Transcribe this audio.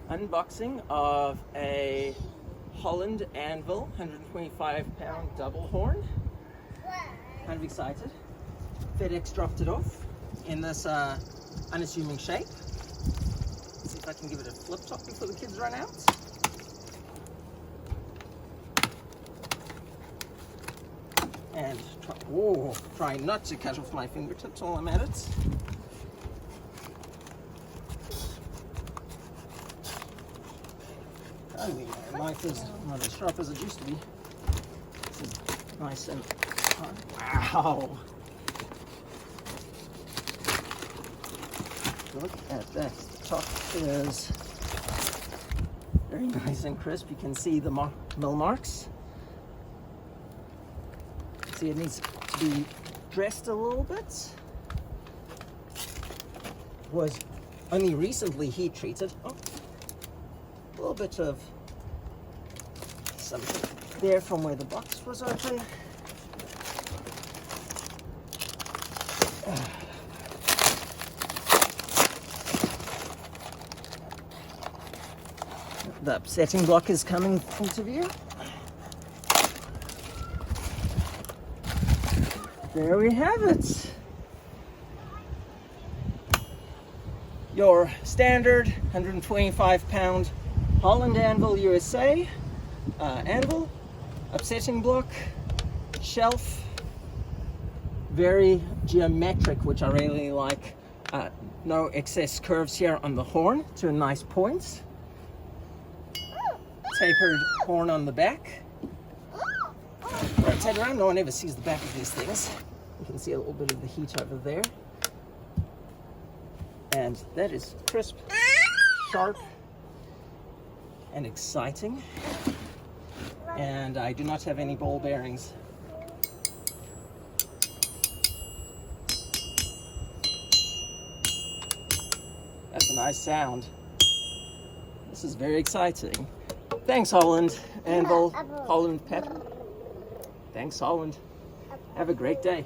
unboxing of a Holland Anvil 125-pound double horn. Kind of excited. FedEx dropped it off in this unassuming shape. Let's see if I can give it a flip top before the kids run out. And try not to cut off my fingertips while I'm at it. My knife is not as sharp as it used to be. This is nice and wow! Look at that. The top is very nice and crisp. You can see the mill marks. See, it needs to be dressed a little bit. Was only recently heat treated. Oh, a little bit of something there from where the box was open. The upsetting block is coming into view. There we have it. Your standard 125-pound Holland Anvil USA anvil, upsetting block, shelf, very geometric, which I really like. No excess curves here on the horn to a nice point. Tapered horn on the back. Rotate around, no one ever sees the back of these things. You can see a little bit of the heat over there. And that is crisp, sharp, and exciting. And I do not have any ball bearings. That's a nice sound. This is very exciting. Thanks, Holland Anvil, Holland Pet. Thanks, Holland. Have a great day.